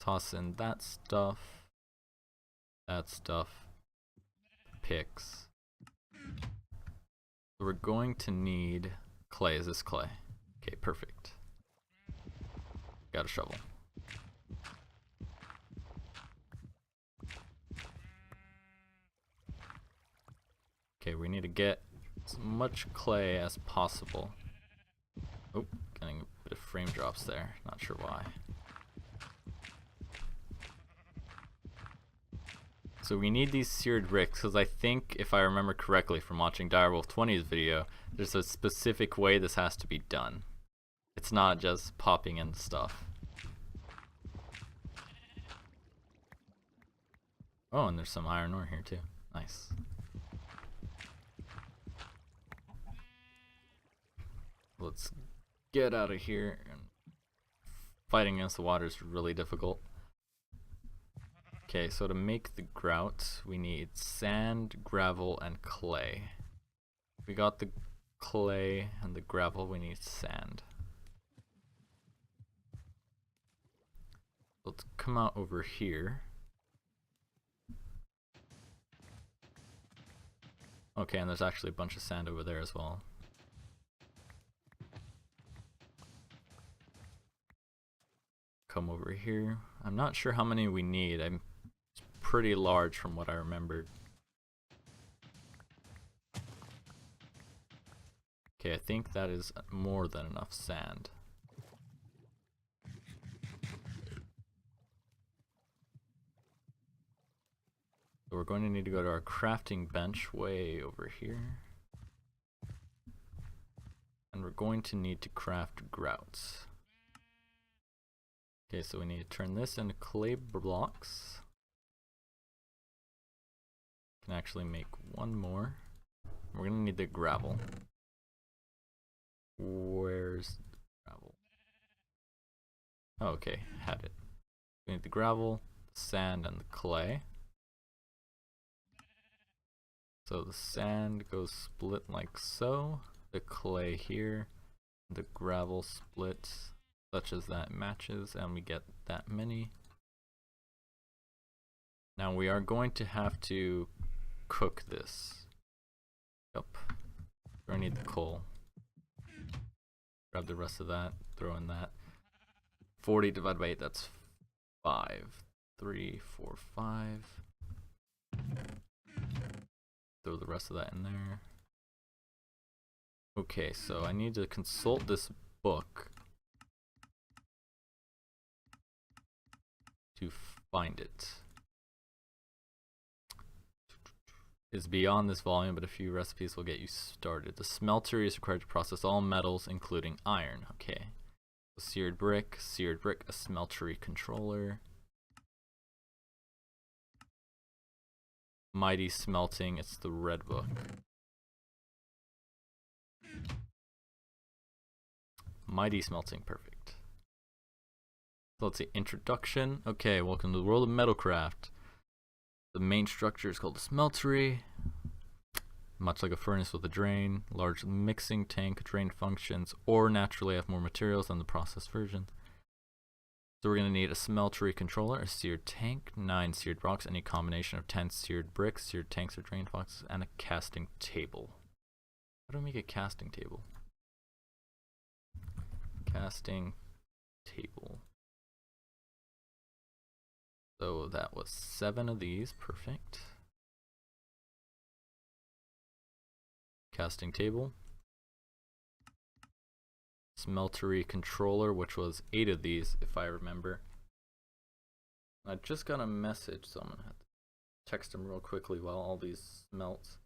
Toss in that stuff, picks. So we're going to need clay. Is this clay? Okay, perfect. Got a shovel. Okay, we need to get as much clay as possible. Oh, getting a bit of frame drops there. Not sure why. So we need these seared bricks because I think, if I remember correctly from watching Direwolf 20's video, there's a specific way this has to be done. It's not just popping in stuff. Oh, and there's some iron ore here too. Nice. Let's get out of here. Fighting against the water is really difficult. Okay, so to make the grout, we need sand, gravel, and clay. We got the clay and the gravel, we need sand. Let's come out over here. Okay, and there's actually a bunch of sand over there as well. Come over here. I'm not sure how many we need. It's pretty large from what I remembered. Okay, I think that is more than enough sand. So we're going to need to go to our crafting bench way over here. And we're going to need to craft grouts. Okay, so we need to turn this into clay blocks. Can actually make one more. We're gonna need the gravel. Where's the gravel? Oh, okay, had it. We need the gravel, the sand, and the clay. So the sand goes split like so. The clay here. The gravel splits such as that matches, and we get that many. Now we are going to have to cook this. Yep. I need the coal. Grab the rest of that, throw in that. 40 divided by 8, that's 5. 3, 4, 5. Throw the rest of that in there. Okay, so I need to consult this book to find it. Is beyond this volume, but a few recipes will get you started. The smeltery is required to process all metals, including iron. Okay. So seared brick, a smeltery controller. Mighty smelting, it's the red book. Mighty smelting, perfect. So let's see, introduction. Okay, welcome to the world of metalcraft. The main structure is called a smeltery. Much like a furnace with a drain, large mixing tank, drain functions, or naturally have more materials than the processed version. So we're going to need a smeltery controller, a seared tank, 9 seared rocks, any combination of 10 seared bricks, seared tanks or drain boxes, and a casting table. How do I make a casting table? Casting table. So that was 7 of these, perfect. Casting table. Smeltery controller, which was 8 of these, if I remember. I just got a message, so I'm gonna have to text him real quickly while all these smelts.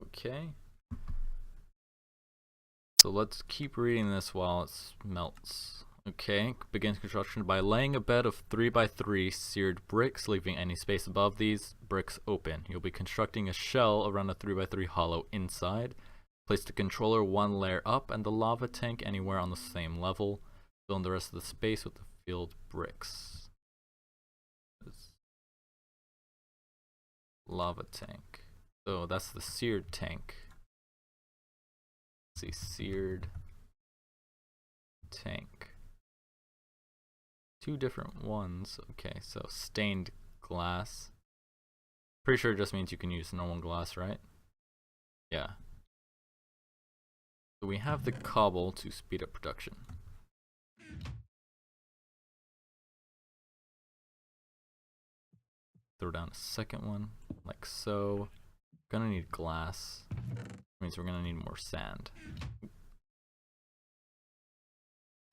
Okay. So let's keep reading this while it smelts. Okay, begins construction by laying a bed of 3x3 seared bricks, leaving any space above these bricks open. You'll be constructing a shell around a 3x3 hollow inside. Place the controller 1 layer up and the lava tank anywhere on the same level. Fill in the rest of the space with the filled bricks. Lava tank. So that's the seared tank. Let's see, seared tank. Two different ones. Okay, so stained glass. Pretty sure it just means you can use normal glass, right? Yeah. So we have the cobble to speed up production. Throw down a second one, like so. Gonna need glass. Means we're gonna need more sand.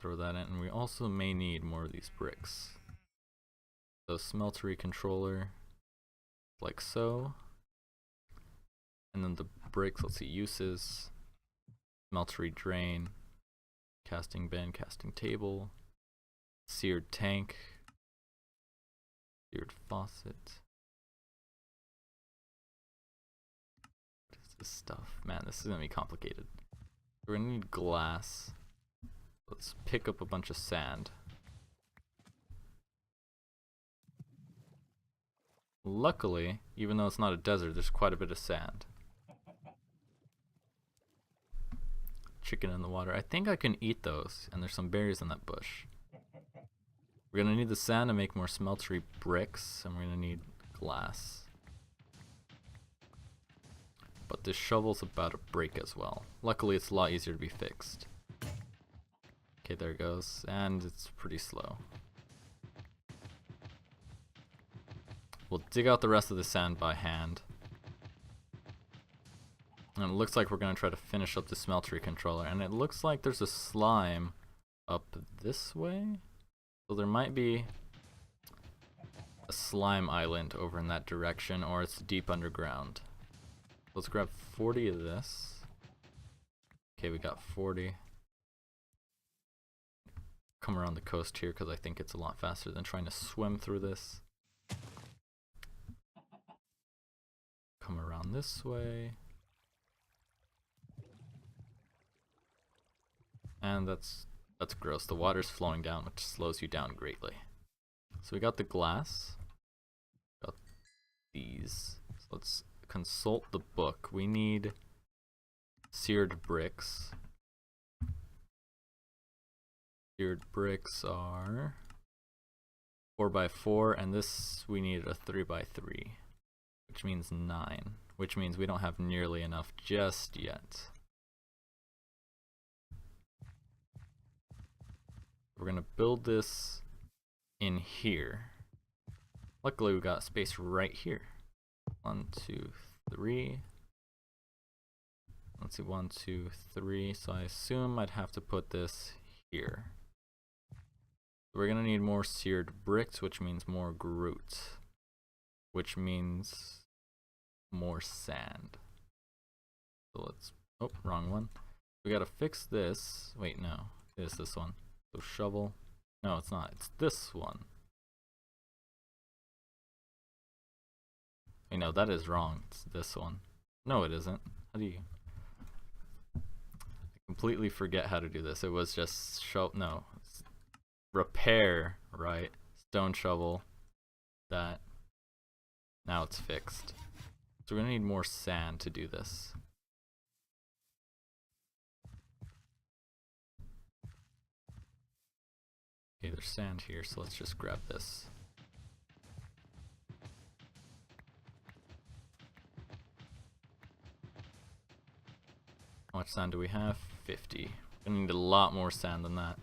Throw that in, and we also may need more of these bricks. So smeltery controller, like so. And then the bricks, let's see, uses. Smeltery drain, casting bin, casting table, seared tank, seared faucet. What is this stuff? Man, this is gonna be complicated. We're gonna need glass. Let's pick up a bunch of sand. Luckily, even though it's not a desert, there's quite a bit of sand. Chicken in the water. I think I can eat those, and there's some berries in that bush. We're gonna need the sand to make more smeltery bricks, and we're gonna need glass. But this shovel's about to break as well. Luckily, it's a lot easier to be fixed. Okay, there it goes, and it's pretty slow. We'll dig out the rest of the sand by hand. And it looks like we're going to try to finish up the smeltery controller. And it looks like there's a slime up this way. So there might be a slime island over in that direction, or it's deep underground. Let's grab 40 of this. Okay, we got 40. Come around the coast here because I think it's a lot faster than trying to swim through this. Come around this way. And that's gross. The water's flowing down, which slows you down greatly. So we got the glass. Got these. So let's consult the book. We need seared bricks. Seared bricks are 4x4, and this we need a 3x3, which means 9, which means we don't have nearly enough just yet. We're gonna build this in here. Luckily we got space right here. 1, 2, 3. Let's see, 1, 2, 3. So I assume I'd have to put this here. We're gonna need more seared bricks, which means more grout, which means more sand. So let's, oh, wrong one. We gotta fix this. Wait, no, it is this one. So shovel, no, it's not, it's this one. Wait, no, that is wrong, it's this one. No, it isn't. How do you? I completely forget how to do this. It was just no, it's repair, right? Stone shovel, that. Now it's fixed. So we're gonna need more sand to do this. Okay, there's sand here, so let's just grab this. How much sand do we have? 50. We're gonna need a lot more sand than that.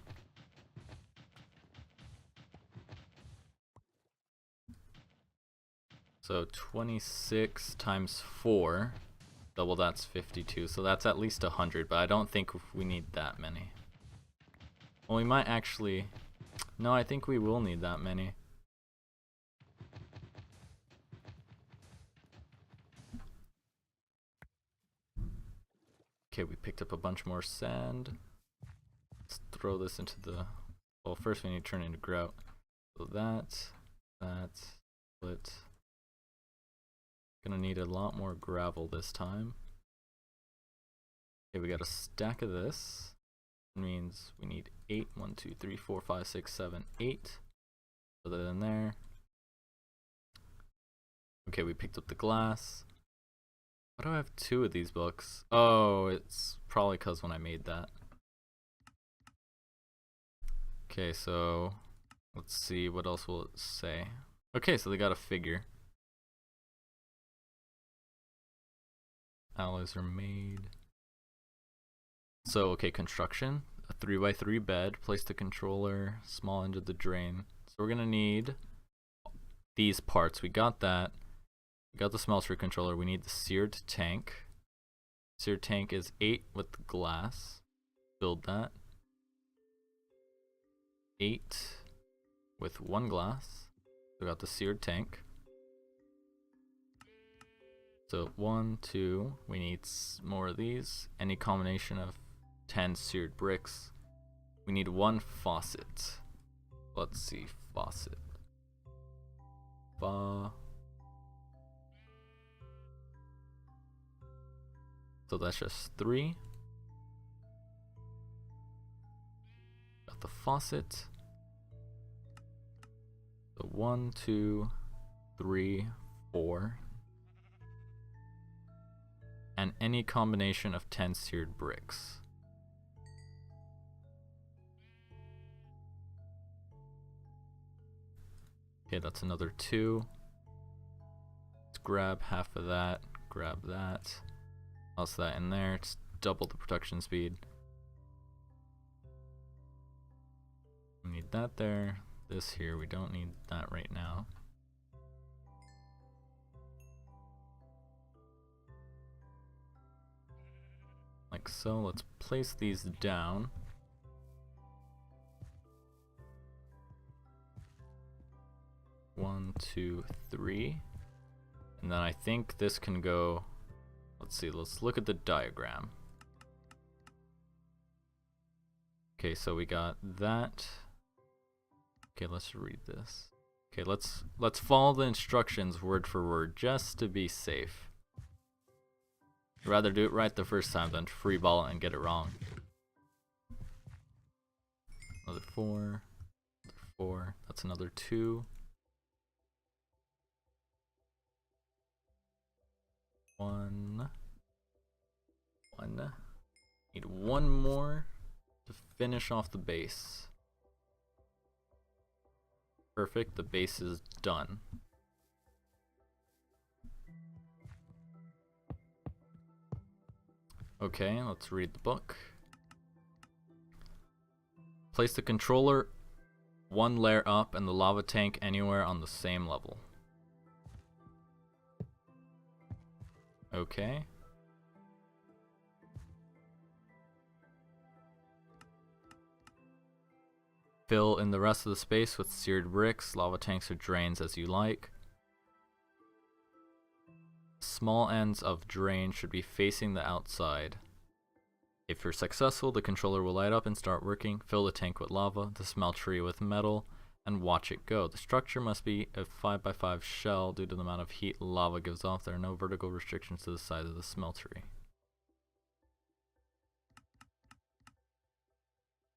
So 26 times 4, double that's 52, so that's at least 100, but I don't think we need that many. Well, we might actually, no, I think we will need that many. Okay, we picked up a bunch more sand. Let's throw this into the, well, first we need to turn it into grout. So that, split. Gonna need a lot more gravel this time. Okay, we got a stack of this. It means we need 8. 1, 2, 3, 4, 5, 6, 7, 8. Put that in there. Okay, we picked up the glass. Why do I have 2 of these books? Oh, it's probably because when I made that. Okay, so let's see, what else will it say? Okay, so they got a figure. Alloys are made. So, okay, construction. A 3x3 bed, place the controller, small end of the drain. So we're gonna need these parts. We got that. We got the smeltery controller. We need the seared tank. Seared tank is 8 with glass. Build that. 8 with 1 glass. We got the seared tank. So 1, 2, we need more of these. Any combination of 10 seared bricks. We need 1 faucet. Let's see, faucet. So that's just 3. Got the faucet. So 1, 2, 3, 4. And any combination of 10 seared bricks. Okay, that's another 2. Let's grab half of that, grab that. Toss that in there, it's double the production speed. We need that there. This here, we don't need that right now. Like so, let's place these down. One, 2, 3. And then I think this can go, let's see, let's look at the diagram. Okay, so we got that. Okay, let's read this. Okay, let's follow the instructions word for word just to be safe. I'd rather do it right the first time than freeball it and get it wrong. Another 4. Another 4. That's another 2. 1. Need 1 more to finish off the base. Perfect, the base is done. Okay, let's read the book. Place the controller 1 layer up and the lava tank anywhere on the same level. Okay. Fill in the rest of the space with seared bricks, lava tanks or drains as you like. Small ends of drain should be facing the outside. If you're successful, the controller will light up and start working. Fill the tank with lava, the smeltery with metal, and watch it go. The structure must be a 5x5 shell due to the amount of heat lava gives off. There are no vertical restrictions to the size of the smeltery.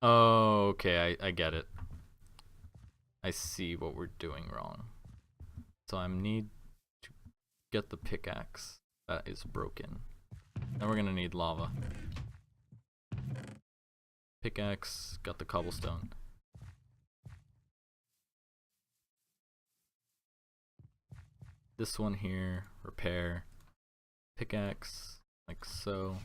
Oh, okay, I get it. I see what we're doing wrong. So I need to get the pickaxe that is broken. Then we're gonna need lava. Pickaxe, got the cobblestone. This one here, repair. Pickaxe, like so.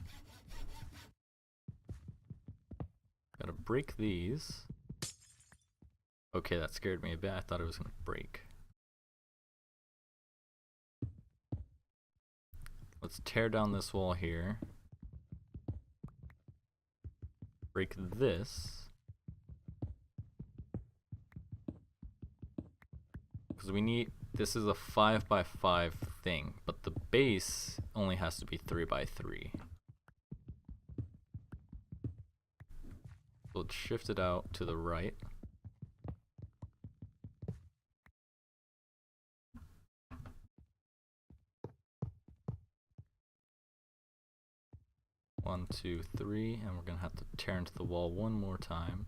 Gotta break these. Okay, that scared me a bit. I thought it was gonna break. Let's tear down this wall here. Break this. Because we need, this is a 5x5 thing, but the base only has to be 3x3. So let's shift it out to the right. One, 2, 3, and we're gonna have to tear into the wall one more time.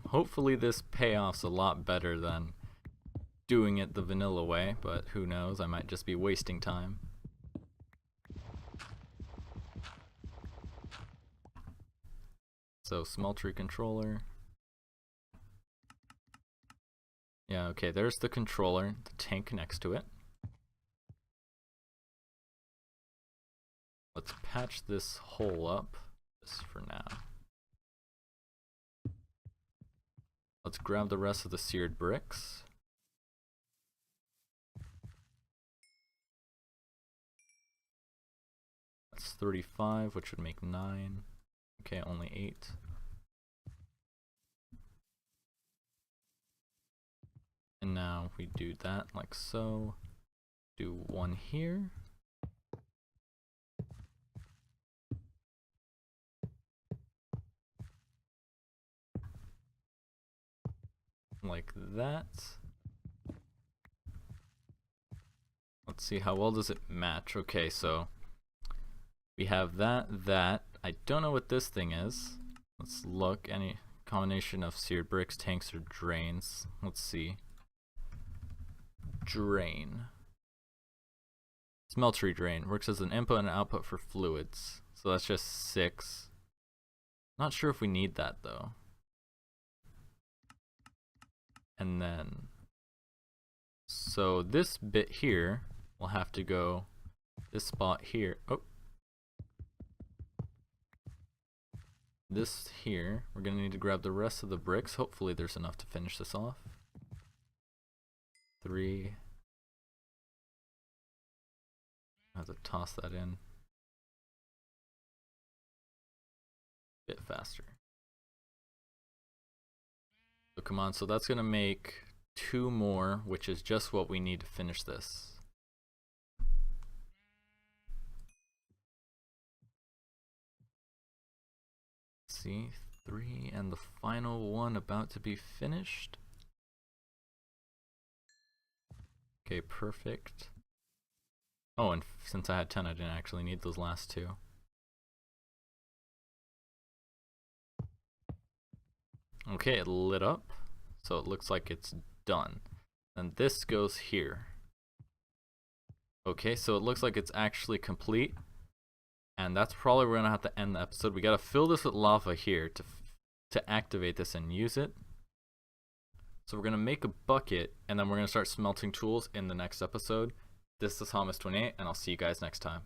Hopefully this payoff's a lot better than doing it the vanilla way, but who knows, I might just be wasting time. So smeltery controller. Yeah, okay, there's the controller, the tank next to it. Let's patch this hole up, just for now. Let's grab the rest of the seared bricks. That's 35, which would make 9. Okay, only 8. And now we do that like so. Do 1 here. Like that. Let's see, how well does it match? Okay, so we have that. I don't know what this thing is. Let's look. Any combination of seared bricks, tanks, or drains. Let's see. Drain. Smeltery drain. Works as an input and an output for fluids. So that's just 6. Not sure if we need that though. And then, so this bit here will have to go this spot here. Oh. This here, we're gonna need to grab the rest of the bricks. Hopefully there's enough to finish this off. 3. I have to toss that in. A bit faster. So come on, so that's gonna make 2 more, which is just what we need to finish this. Let's see, 3 and the final one about to be finished. Okay, perfect. Oh, and since I had 10, I didn't actually need those last 2. Okay, it lit up, so it looks like it's done. And this goes here. Okay, so it looks like it's actually complete. And that's probably where we're gonna have to end the episode. We gotta fill this with lava here to activate this and use it. So we're gonna make a bucket, and then we're gonna start smelting tools in the next episode. This is Thomas28, and I'll see you guys next time.